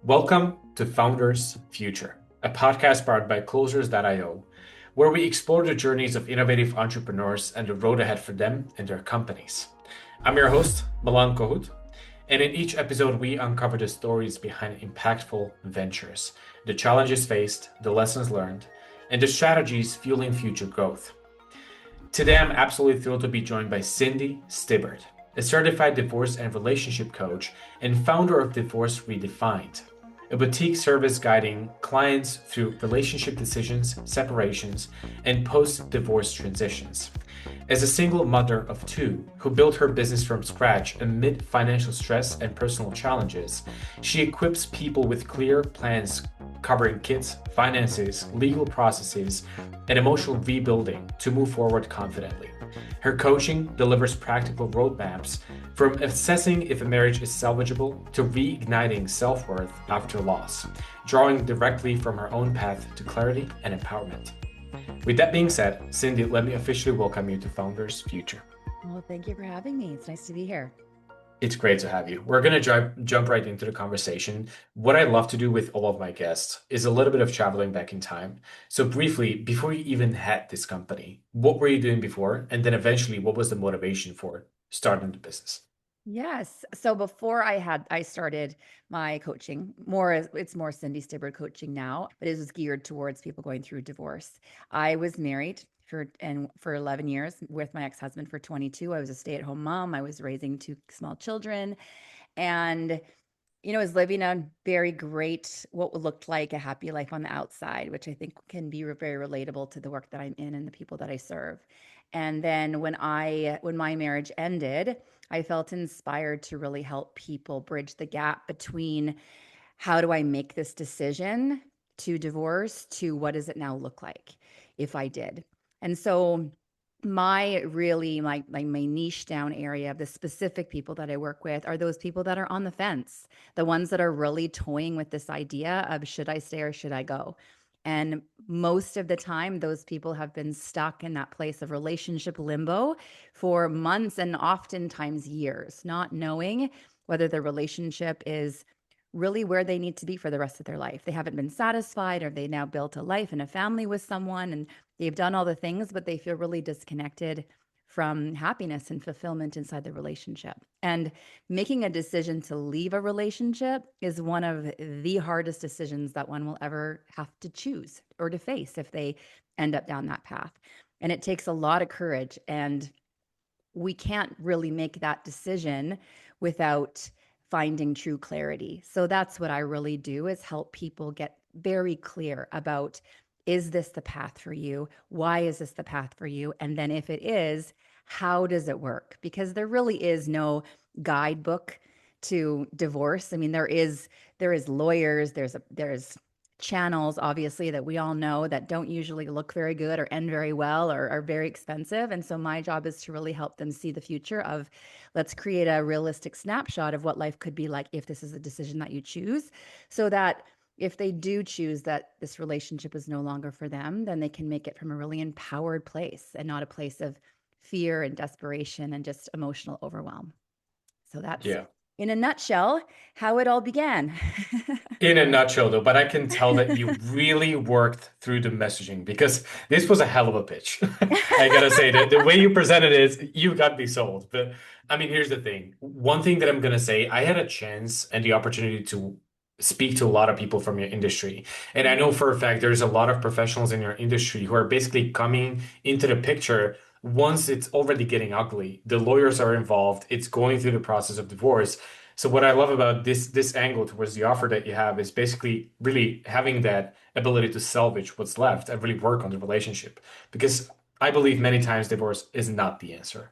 Welcome to Founders Future, a podcast powered by Closers.io, where we explore the journeys of innovative entrepreneurs and the road ahead for them and their companies. I'm your host, Milan Kohut, and in each episode, we uncover the stories behind impactful ventures, the challenges faced, the lessons learned, and the strategies fueling future growth. Today, I'm absolutely thrilled to be joined by Cindy Stibbard, a certified divorce and relationship coach and founder of Divorce Redefined, a boutique service guiding clients through relationship decisions, separations, and post-divorce transitions. As a single mother of two who built her business from scratch amid financial stress and personal challenges, she equips people with clear plans covering kids, finances, legal processes, and emotional rebuilding to move forward confidently. Her coaching delivers practical roadmaps from assessing if a marriage is salvageable to reigniting self-worth after loss, drawing directly from her own path to clarity and empowerment. With that being said, Cindy, let me officially welcome you to Founders Future. Well, thank you for having me. It's nice to be here. It's great to have you. We're going to jump right into the conversation. What I love to do with all of my guests is a little bit of traveling back in time. So briefly, before you even had this company, what were you doing before? And then eventually, what was the motivation for starting the business? Yes. So before I started my coaching, it's more Cindy Stibbard coaching now, but it was geared towards people going through divorce. I was married for 11 years with my ex-husband for 22. I was a stay-at-home mom. I was raising two small children, and was living a very great, what looked like a happy life on the outside, which I think can be very relatable to the work that I'm in and the people that I serve. And then when my marriage ended, I felt inspired to really help people bridge the gap between how do I make this decision to divorce to what does it now look like if I did. And so my niche down area of the specific people that I work with are those people that are on the fence, the ones that are really toying with this idea of should I stay or should I go? And most of the time, those people have been stuck in that place of relationship limbo for months and oftentimes years, not knowing whether the relationship is really where they need to be for the rest of their life. They haven't been satisfied, or they now built a life and a family with someone, and they've done all the things, but they feel really disconnected from happiness and fulfillment inside the relationship. And making a decision to leave a relationship is one of the hardest decisions that one will ever have to choose or to face if they end up down that path. And it takes a lot of courage, and we can't really make that decision without finding true clarity. So that's what I really do, is help people get very clear about, is this the path for you? Why is this the path for you? And then if it is, how does it work? Because there really is no guidebook to divorce. I mean, there is lawyers, there's channels, obviously, that we all know that don't usually look very good or end very well or are very expensive. And so my job is to really help them see the future of, let's create a realistic snapshot of what life could be like if this is a decision that you choose, so that if they do choose that this relationship is no longer for them, then they can make it from a really empowered place and not a place of fear and desperation and just emotional overwhelm. So that's, Yeah. in a nutshell, how it all began. In a nutshell, though, but I can tell that you really worked through the messaging because this was a hell of a pitch. I gotta say that the way you presented it, you got me sold. But I mean, here's the thing. One thing that I'm gonna say, I had a chance and the opportunity to speak to a lot of people from your industry. And I know for a fact there's a lot of professionals in your industry who are basically coming into the picture once it's already getting ugly. The lawyers are involved, it's going through the process of divorce. So what I love about this angle towards the offer that you have is basically really having that ability to salvage what's left and really work on the relationship. Because I believe many times divorce is not the answer.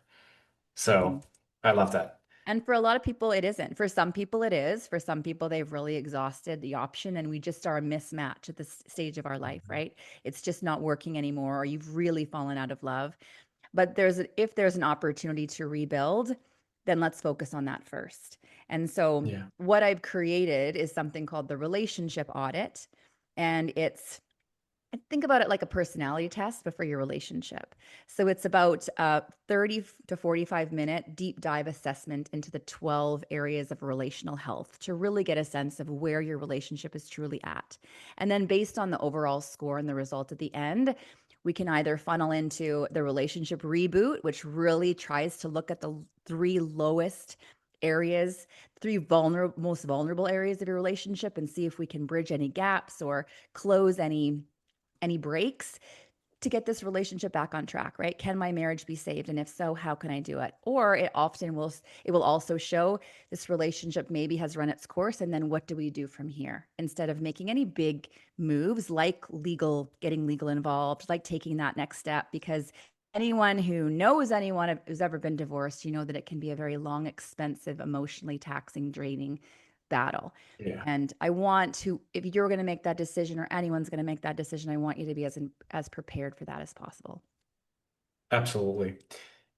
So I love that. And for a lot of people, it isn't. For some people, it is. For some people, they've really exhausted the option, and we just are a mismatch at this stage of our life, right? It's just not working anymore, or you've really fallen out of love. But if there's an opportunity to rebuild, then let's focus on that first. And so Yeah. what I've created is something called the relationship audit. And it's think about it like a personality test, but for your relationship. So it's about a 30 to 45-minute deep dive assessment into the 12 areas of relational health to really get a sense of where your relationship is truly at. And then based on the overall score and the result at the end, we can either funnel into the relationship reboot, which really tries to look at the three lowest areas, most vulnerable areas of your relationship, and see if we can bridge any gaps or close any breaks to get this relationship back on track, right? Can my marriage be saved? And if so, how can I do it? Or it will also show this relationship maybe has run its course. And then what do we do from here? Instead of making any big moves like getting legal involved, like taking that next step, because anyone who knows anyone who's ever been divorced, you know that it can be a very long, expensive, emotionally taxing, draining battle. Yeah, And I want to, if you're going to make that decision or anyone's going to make that decision, I want you to be as prepared for that as possible. absolutely.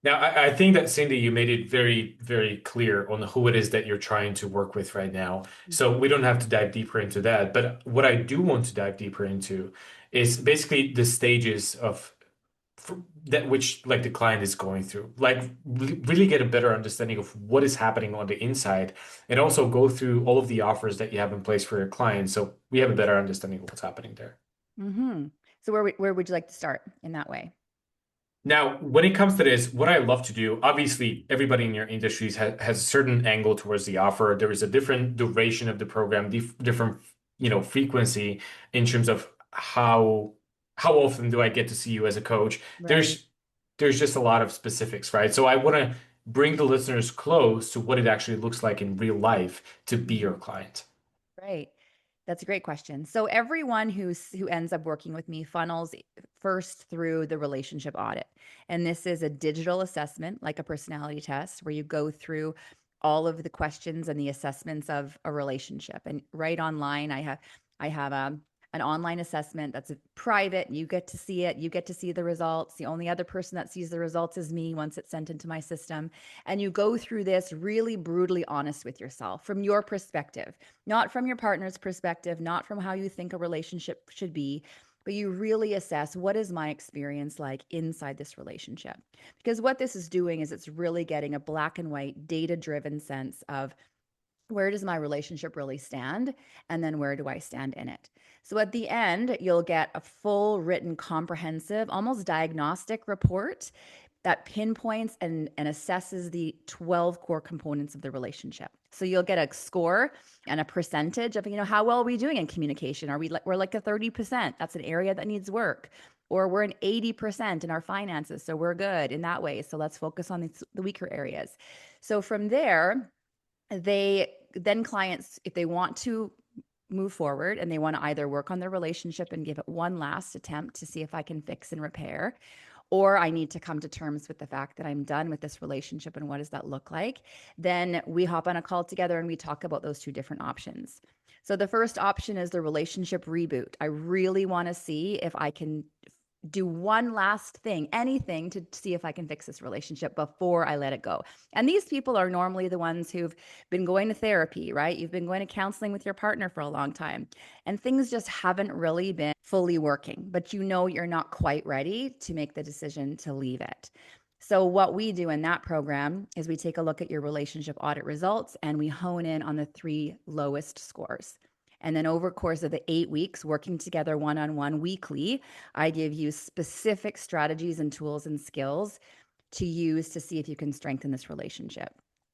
Now, I think that Cindy, you made it very, very clear on who it is that you're trying to work with right now. So we don't have to dive deeper into that. But what I do want to dive deeper into is basically the stages of that which like the client is going through. Like really get a better understanding of what is happening on the inside, and also go through all of the offers that you have in place for your clients, so we have a better understanding of what's happening there. Mm-hmm. So where would you like to start in that way? Now, when it comes to this, what I love to do, obviously, everybody in your industries has a certain angle towards the offer. There is a different duration of the program, different, frequency in terms of how often do I get to see you as a coach. Right. There's just a lot of specifics, right? So I want to bring the listeners close to what it actually looks like in real life to be your Mhm. client. Right. That's a great question. So everyone who ends up working with me funnels first through the relationship audit. And this is a digital assessment, like a personality test, where you go through all of the questions and the assessments of a relationship. And right online, I have an online assessment that's private. You get to see it. You get to see the results. The only other person that sees the results is me once it's sent into my system. And you go through this really brutally honest with yourself from your perspective, not from your partner's perspective, not from how you think a relationship should be, but you really assess what is my experience like inside this relationship. Because what this is doing is it's really getting a black and white, data driven sense of where does my relationship really stand? And then where do I stand in it? So at the end, you'll get a full written, comprehensive, almost diagnostic report that pinpoints and assesses the 12 core components of the relationship. So you'll get a score and a percentage of, how well are we doing in communication? We're like a 30%. That's an area that needs work. Or we're an 80% in our finances. So we're good in that way. So let's focus on the weaker areas. So from there, clients, if they want to move forward and they want to either work on their relationship and give it one last attempt to see if I can fix and repair, or I need to come to terms with the fact that I'm done with this relationship and what does that look like, then we hop on a call together and we talk about those two different options. So the first option is the relationship reboot. I really want to see if I can do one last thing, anything to see if I can fix this relationship before I let it go. And these people are normally the ones who've been going to therapy, right? You've been going to counseling with your partner for a long time, and things just haven't really been fully working, but you're not quite ready to make the decision to leave it. So, what we do in that program is we take a look at your relationship audit results and we hone in on the three lowest scores. And then over the course of the 8 weeks, working together one-on-one weekly, I give you specific strategies and tools and skills to use to see if you can strengthen this relationship.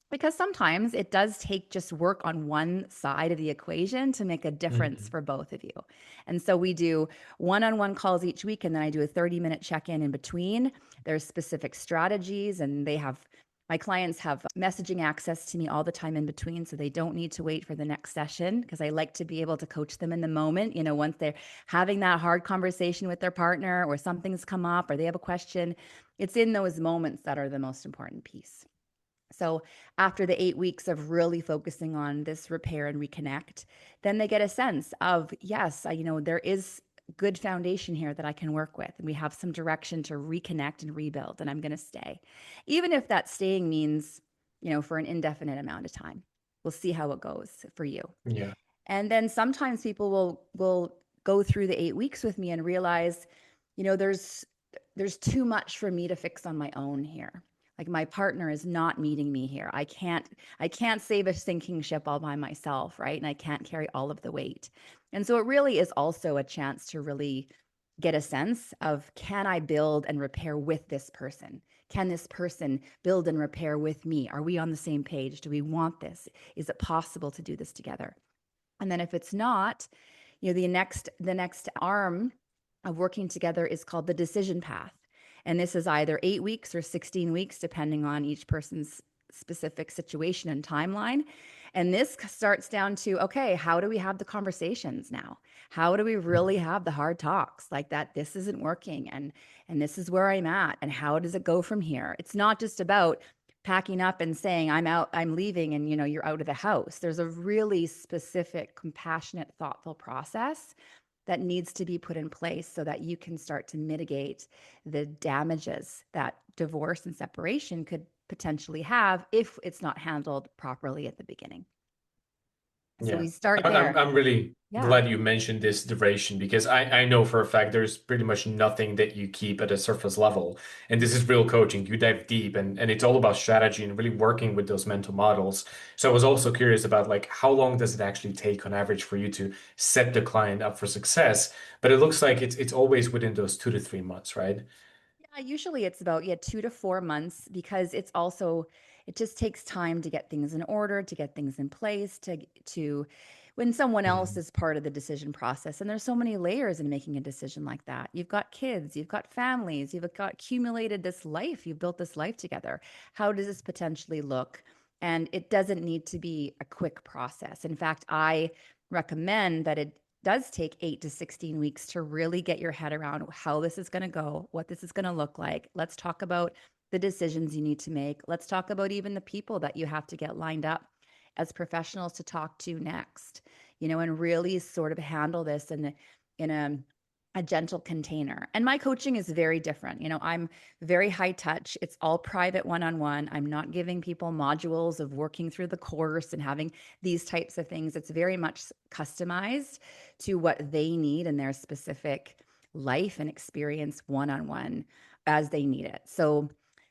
Because sometimes it does take just work on one side of the equation to make a difference Mhm. for both of you. And so we do one-on-one calls each week, and then I do a 30-minute check-in in between. There's specific strategies, and my clients have messaging access to me all the time in between, so they don't need to wait for the next session because I like to be able to coach them in the moment. Once they're having that hard conversation with their partner or something's come up or they have a question, it's in those moments that are the most important piece. So after the 8 weeks of really focusing on this repair and reconnect, then they get a sense of, yes, there is good foundation here that I can work with. And we have some direction to reconnect and rebuild, and I'm going to stay. Even if that staying means, for an indefinite amount of time. We'll see how it goes for you. Yeah. And then sometimes people will go through the 8 weeks with me and realize, there's too much for me to fix on my own here. Like my partner is not meeting me here. I can't save a sinking ship all by myself, right? And I can't carry all of the weight. And so it really is also a chance to really get a sense of, can I build and repair with this person? Can this person build and repair with me? Are we on the same page? Do we want this? Is it possible to do this together? And then if it's not, the next arm of working together is called the decision path. And this is either 8 weeks or 16 weeks, depending on each person's specific situation and timeline. And this starts down to, okay, how do we have the conversations now? How do we really have the hard talks like that? This isn't working, and this is where I'm at. And how does it go from here? It's not just about packing up and saying, I'm out, I'm leaving, and you're out of the house. There's a really specific, compassionate, thoughtful process that needs to be put in place so that you can start to mitigate the damages that divorce and separation could potentially have if it's not handled properly at the beginning. So Yeah. we start I'm there. I'm really Yeah. glad you mentioned this duration because I know for a fact there's pretty much nothing that you keep at a surface level. And this is real coaching. You dive deep and it's all about strategy and really working with those mental models. So I was also curious about like how long does it actually take on average for you to set the client up for success? But it looks like it's always within those 2 to 3 months, right? Yeah, usually it's about 2 to 4 months, because it just takes time to get things in order, to get things in place, to when someone else Mhm. is part of the decision process. And there's so many layers in making a decision like that. You've got kids, you've got families, you've got accumulated this life, you've built this life together. How does this potentially look? And it doesn't need to be a quick process. In fact, I recommend that it does take 8 to 16 weeks to really get your head around how this is going to go, what this is going to look like. Let's talk about the decisions you need to make. Let's talk about even the people that you have to get lined up as professionals to talk to next, and really sort of handle this in a gentle container. And my coaching is very different. I'm very high touch. It's all private one-on-one. I'm not giving people modules of working through the course and having these types of things. It's very much customized to what they need in their specific life and experience one-on-one as they need it. So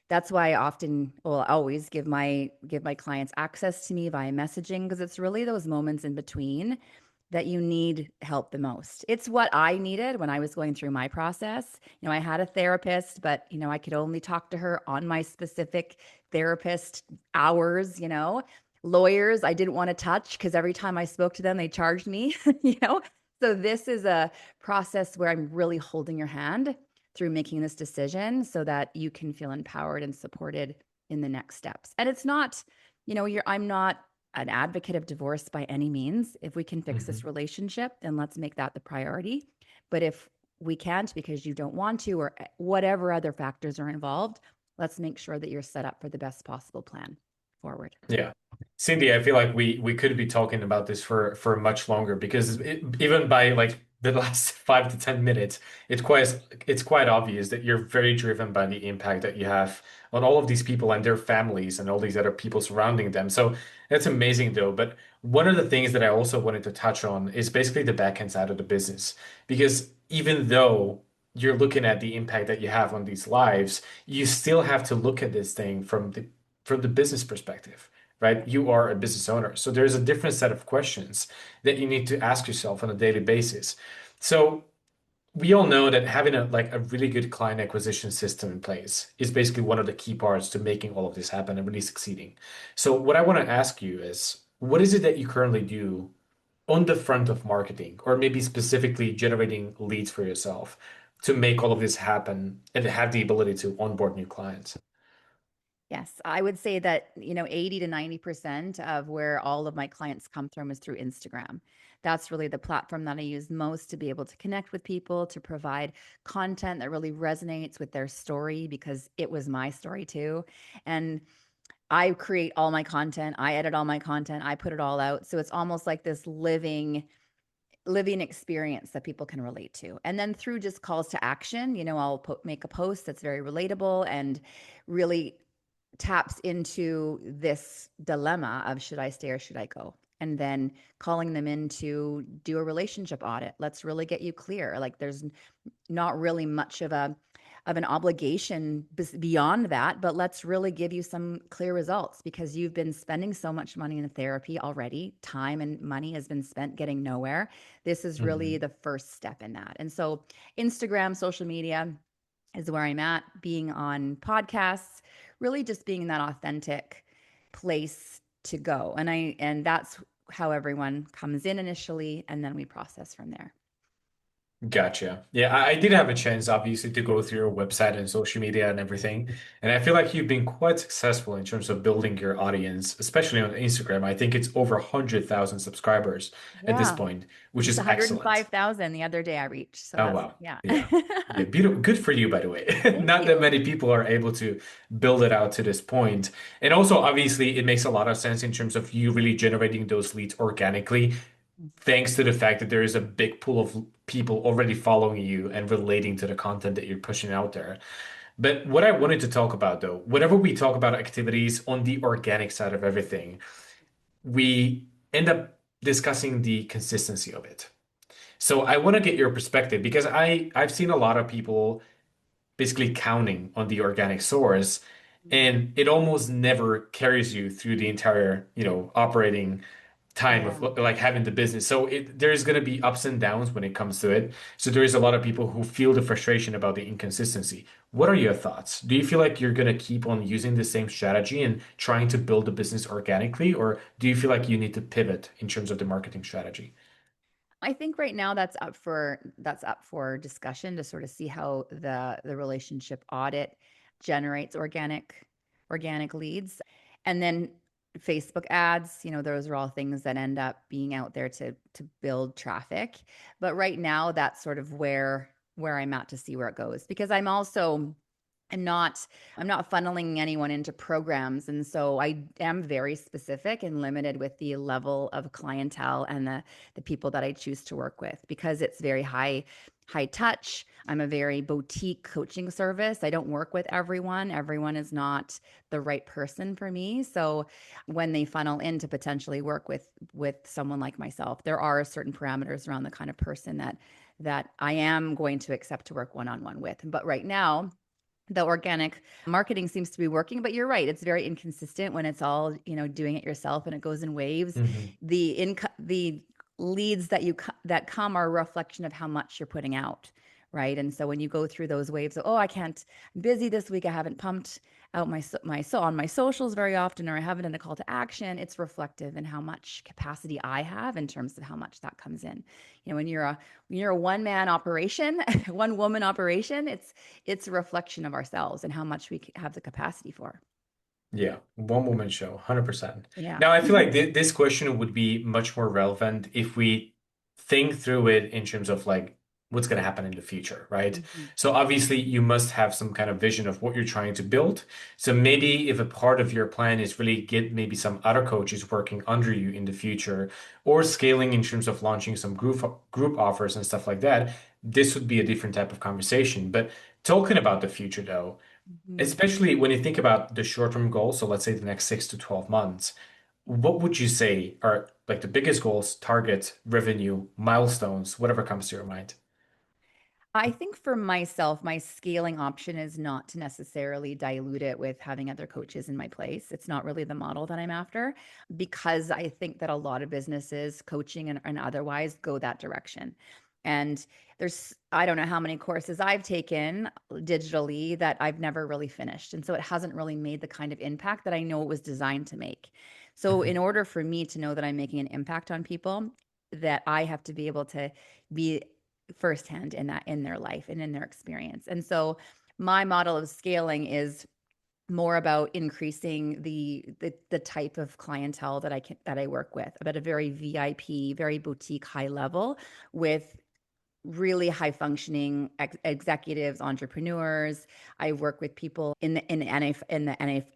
that's why I often, well, always give my clients access to me via messaging, because it's really those moments in between that you need help the most. It's what I needed when I was going through my process. I had a therapist, but I could only talk to her on my specific therapist hours. Lawyers I didn't want to touch because every time I spoke to them, they charged me. you know. So this is a process where I'm really holding your hand through making this decision so that you can feel empowered and supported in the next steps. And it's not, I'm not an advocate of divorce by any means. If we can fix this Mhm. relationship, then let's make that the priority. But if we can't because you don't want to, or whatever other factors are involved, let's make sure that you're set up for the best possible plan forward. Yeah. Cindy, I feel like we could be talking about this for much longer because even by like the last 5 to 10 minutes, it's quite obvious that you're very driven by the impact that you have on all of these people and their families and all these other people surrounding them. So that's amazing though. But one of the things that I also wanted to touch on is basically the back end side of the business. Because even though you're looking at the impact that you have on these lives, you still have to look at this thing from the business perspective, right? You are a business owner. So there's a different set of questions that you need to ask yourself on a daily basis. So we all know that having a really good client acquisition system in place is basically one of the key parts to making all of this happen and really succeeding. So what I want to ask you is, what is it that you currently do on the front of marketing, or maybe specifically generating leads for yourself to make all of this happen and have the ability to onboard new clients? Yes, I would say that, 80 to 90% of where all of my clients come from is through Instagram. That's really the platform that I use most to be able to connect with people, to provide content that really resonates with their story, because it was my story too. And I create all my content, I edit all my content, I put it all out. So it's almost like this living experience that people can relate to. And then through just calls to action, I'll make a post that's very relatable and really taps into this dilemma of, should I stay or should I go? and then calling them in to do a relationship audit. Let's really get you clear. Like there's not really much of an obligation beyond that, but let's really give you some clear results because you've been spending so much money in therapy already. Time and money has been spent getting nowhere. This is really the first step in that. And so Instagram, social media is where I'm at, being on podcasts, really just being that authentic place to go. And that's how everyone comes in initially, and then we process from there. Gotcha. Yeah, I did have a chance, obviously, to go through your website and social media and everything. And I feel like you've been quite successful in terms of building your audience, especially on Instagram. I think it's over 100,000 subscribers at this Yeah. point, which It's is excellent. 105,000 the other day I reached. So Oh, that's, wow. yeah. Yeah. Yeah, beautiful. Good for you, by the way. Thank Not that you. many people are able to build it out to this point. And also, obviously, it makes a lot of sense in terms of you really generating those leads organically, thanks to the fact that there is a big pool of people already following you and relating to the content that you're pushing out there. But what I wanted to talk about, though, whenever we talk about activities on the organic side of everything, we end up discussing the consistency of it. So I want to get your perspective because I've seen a lot of people basically counting on the organic source, and it almost never carries you through the entire, operating time of Yeah. like having the business. So there's going to be ups and downs when it comes to it. So there is a lot of people who feel the frustration about the inconsistency. What are your thoughts? Do you feel like you're going to keep on using the same strategy and trying to build the business organically, or do you feel like you need to pivot in terms of the marketing strategy? I think right now that's up for discussion to sort of see how the relationship audit generates organic leads. And then Facebook ads, those are all things that end up being out there to build traffic. But right now that's sort of where I'm at to see where it goes because I'm not funneling anyone into programs. And so I am very specific and limited with the level of clientele and the people that I choose to work with because it's very high touch. I'm a very boutique coaching service. I don't work with everyone. Everyone is not the right person for me. So when they funnel in to potentially work with someone like myself, there are certain parameters around the kind of person that I am going to accept to work one-on-one with. But right now, the organic marketing seems to be working, but you're right. It's very inconsistent when it's all, doing it yourself and it goes in waves. Mhm. The leads that come are a reflection of how much you're putting out, right? And so when you go through those waves of, oh, I'm busy this week. I haven't pumped out on my socials very often, or I haven't done a call to action. It's reflective in how much capacity I have in terms of how much that comes in. When you're a one man operation, one woman operation, it's a reflection of ourselves and how much we have the capacity for. Yeah, one woman show, 100%. Yeah. Now, I feel like this question would be much more relevant if we think through it in terms of like what's going to happen in the future, right? Mhm. So obviously you must have some kind of vision of what you're trying to build. So maybe if a part of your plan is really get maybe some other coaches working under you in the future or scaling in terms of launching some group offers and stuff like that, this would be a different type of conversation. But talking about the future though, Mhm. especially when you think about the short-term goals, so let's say the next 6 to 12 months, what would you say are like the biggest goals, targets, revenue, milestones, whatever comes to your mind? I think for myself, my scaling option is not to necessarily dilute it with having other coaches in my place. It's not really the model that I'm after because I think that a lot of businesses, coaching and otherwise, go that direction. And I don't know how many courses I've taken digitally that I've never really finished. And so it hasn't really made the kind of impact that I know it was designed to make. So, in Mhm. order for me to know that I'm making an impact on people, that I have to be able to be firsthand in their life and in their experience. And so my model of scaling is more about increasing the type of clientele that I work with, about a very VIP, very boutique high level with really high functioning executives, entrepreneurs. I work with people in the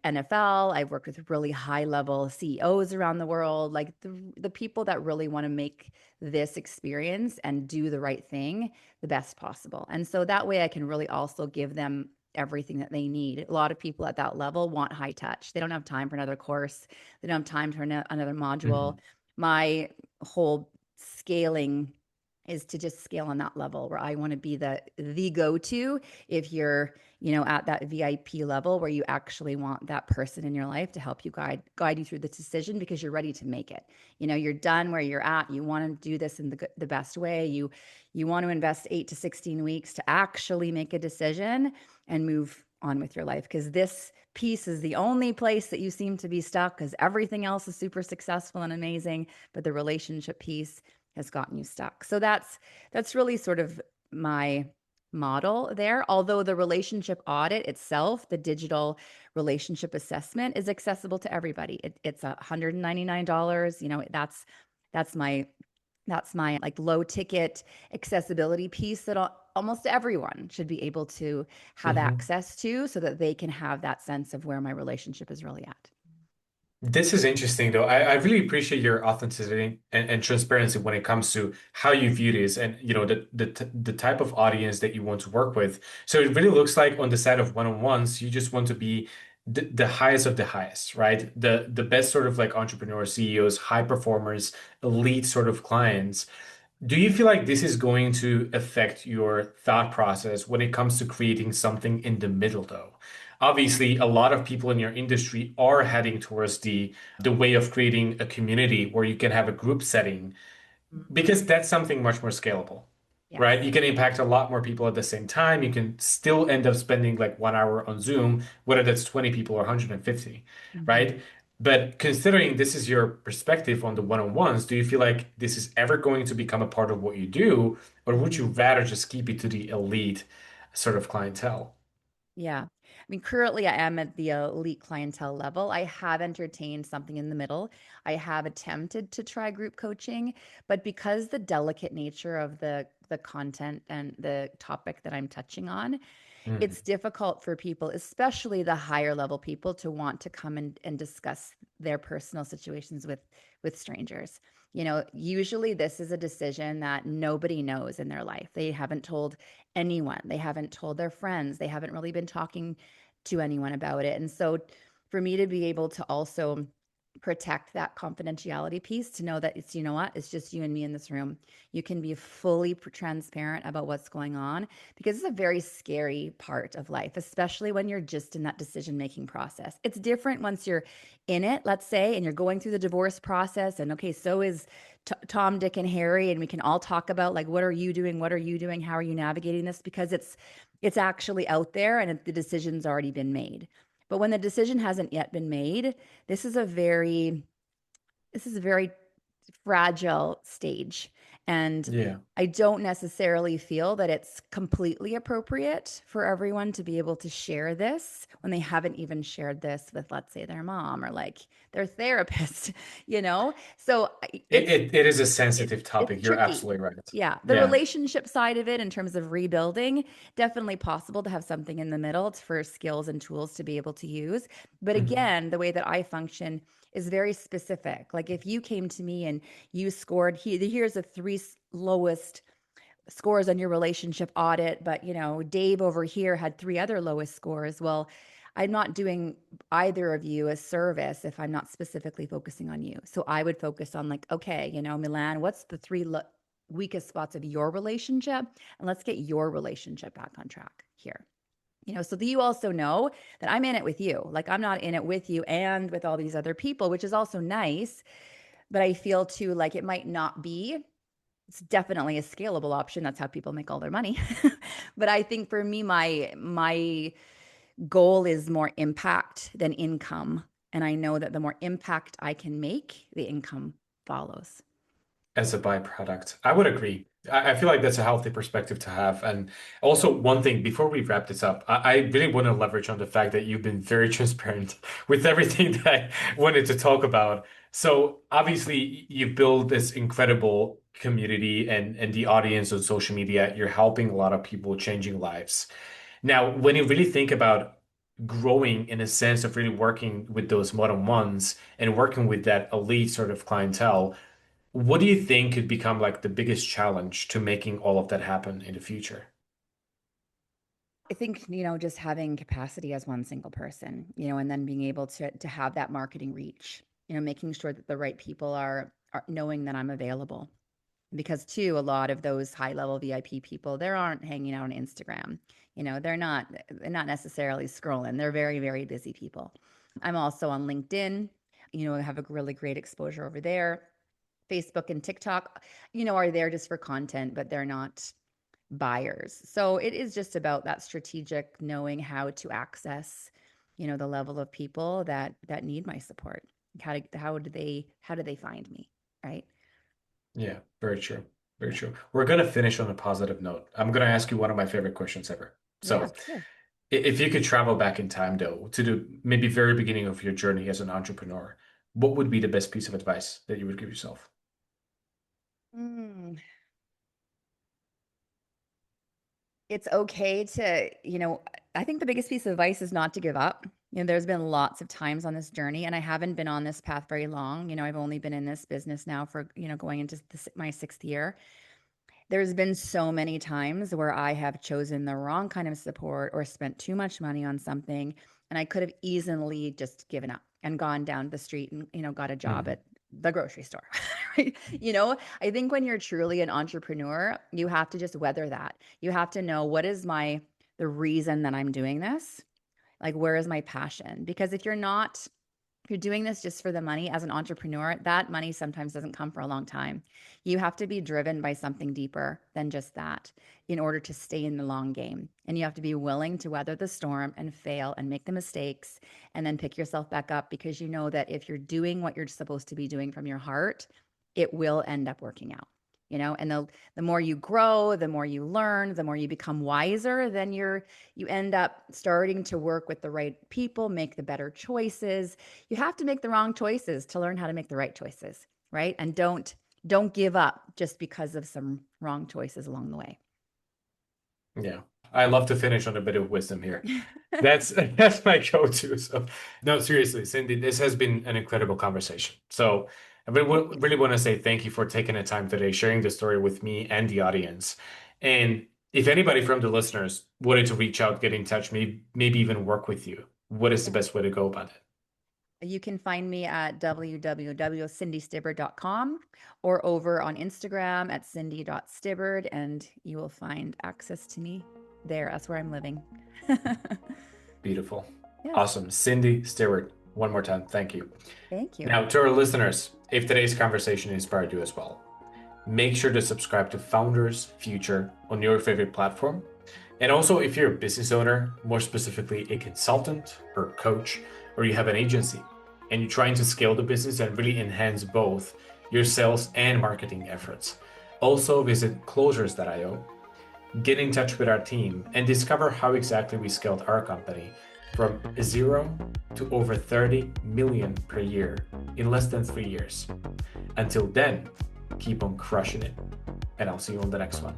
NFL. I've worked with really high level CEOs around the world, like the people that really want to make this experience and do the right thing the best possible. And so that way I can really also give them everything that they need. A lot of people at that level want high touch. They don't have time for another course. They don't have time for another module. Mhm. my whole scaling is to just scale on that level where I want to be the go-to if you're, at that VIP level where you actually want that person in your life to help you guide you through the decision because you're ready to make it. You're done where you're at. You want to do this in the best way. You want to invest 8 to 16 weeks to actually make a decision and move on with your life, because this piece is the only place that you seem to be stuck, because everything else is super successful and amazing, but the relationship piece has gotten you stuck. So that's really sort of my model there. Although the relationship audit itself, the digital relationship assessment, is accessible to everybody. It's $199. That's my like low ticket accessibility piece that almost everyone should be able to have Mhm. access to, so that they can have that sense of where my relationship is really at. This is interesting, though. I really appreciate your authenticity and transparency when it comes to how you view this and the type of audience that you want to work with. So it really looks like on the side of one-on-ones, you just want to be the highest of the highest, right? The best sort of like entrepreneurs, CEOs, high performers, elite sort of clients. Do you feel like this is going to affect your thought process when it comes to creating something in the middle, though? Obviously, a lot of people in your industry are heading towards the way of creating a community where you can have a group setting because that's something much more scalable, right? Yes. You can impact a lot more people at the same time. You can still end up spending like 1 hour on Zoom, whether that's 20 people or 150, Mhm. right? But considering this is your perspective on the one-on-ones, do you feel like this is ever going to become a part of what you do, or would you Mhm. rather just keep it to the elite sort of clientele? Yeah. I mean, currently I am at the elite clientele level. I have entertained something in the middle. I have attempted to try group coaching, but because the delicate nature of the content and the topic that I'm touching on, Mhm. it's difficult for people, especially the higher level people, to want to come and discuss their personal situations with strangers. Usually this is a decision that nobody knows in their life. They haven't told anyone. They haven't told their friends. They haven't really been talking to anyone about it. And so for me to be able to also protect that confidentiality piece, to know that it's just you and me in this room. You can be fully transparent about what's going on, because it's a very scary part of life, especially when you're just in that decision making process. It's different once you're in it, let's say, and you're going through the divorce process. And okay, so is Tom, Dick, and Harry, and we can all talk about like, what are you doing? What are you doing? How are you navigating this? Because it's actually out there, and the decision's already been made. But when the decision hasn't yet been made, this is a very fragile stage. And Yeah. I don't necessarily feel that it's completely appropriate for everyone to be able to share this when they haven't even shared this with, let's say, their mom or like their therapist, So It is a sensitive it's topic. You're tricky. absolutely right. Yeah, the Yeah. relationship side of it in terms of rebuilding, definitely possible to have something in the middle for skills and tools to be able to use. But Mhm. again, the way that I function is very specific. Like if you came to me and you scored, here's the three lowest scores on your relationship audit, but Dave over here had three other lowest scores. Well, I'm not doing either of you a service if I'm not specifically focusing on you. So I would focus on like, okay, Milan, what's the three weakest spots of your relationship? And let's get your relationship back on track here. So that you also know that I'm in it with you. Like I'm not in it with you and with all these other people, which is also nice. But I feel too like it might not be. It's definitely a scalable option. That's how people make all their money. But I think for me, my goal is more impact than income. And I know that the more impact I can make, the income follows. As a byproduct. I would agree. I feel like that's a healthy perspective to have. And also, one thing before we wrap this up, I really want to leverage on the fact that you've been very transparent with everything that I wanted to talk about. So obviously, you build this incredible community and the audience on social media. You're helping a lot of people, changing lives. Now, when you really think about growing in a sense of really working with those modern ones and working with that elite sort of clientele, what do you think could become like the biggest challenge to making all of that happen in the future? I think, just having capacity as one single person, and then being able to have that marketing reach, making sure that the right people are knowing that I'm available. Because too, a lot of those high level VIP people, they aren't hanging out on Instagram. They're not necessarily scrolling. They're very, very busy people. I'm also on LinkedIn. I have a really great exposure over there. Facebook and TikTok, are there just for content, but they're not buyers. So it is just about that strategic knowing how to access, the level of people that need my support. How do they find me, right? Yeah, very true. Very true. We're going to finish on a positive note. I'm going to ask you one of my favorite questions ever. So, Yeah, sure. if you could travel back in time, though, to the maybe very beginning of your journey as an entrepreneur, what would be the best piece of advice that you would give yourself? Mm, it's okay to, I think the biggest piece of advice is not to give up. There's been lots of times on this journey, and I haven't been on this path very long. I've only been in this business now for, going into my 6th year. There's been so many times where I have chosen the wrong kind of support or spent too much money on something, and I could have easily just given up and gone down the street and, got a job at the grocery store. Right? I think when you're truly an entrepreneur, you have to just weather that. You have to know, what is the reason that I'm doing this? Like, where is my passion? Because if you're doing this just for the money as an entrepreneur, that money sometimes doesn't come for a long time. You have to be driven by something deeper than just that in order to stay in the long game. And you have to be willing to weather the storm and fail and make the mistakes and then pick yourself back up, because you know that if you're doing what you're supposed to be doing from your heart, it will end up working out. And the more you grow, the more you learn, the more you become wiser, then you end up starting to work with the right people, make the better choices. You have to make the wrong choices to learn how to make the right choices, right? And don't give up just because of some wrong choices along the way. Yeah. I love to finish on a bit of wisdom here. That's my go-to. So, no, seriously, Cindy, this has been an incredible conversation. So, I really want to say thank you for taking the time today, sharing the story with me and the audience. And if anybody from the listeners wanted to reach out, get in touch, maybe even work with you, what is the best way to go about it? You can find me at www.cindystibbard.com or over on Instagram at cindy.stibbard, and you will find access to me there. That's where I'm living. Beautiful. Yes. Awesome. Cindy Stibbard, one more time, thank you. Thank you. Now, to our listeners, if today's conversation inspired you as well, make sure to subscribe to Founders Future on your favorite platform. And also, if you're a business owner, more specifically a consultant or coach, or you have an agency and you're trying to scale the business and really enhance both your sales and marketing efforts, also visit closures.io, get in touch with our team, and discover how exactly we scaled our company from 0 to over 30 million per year in less than 3 years. Until then, keep on crushing it, and I'll see you on the next one.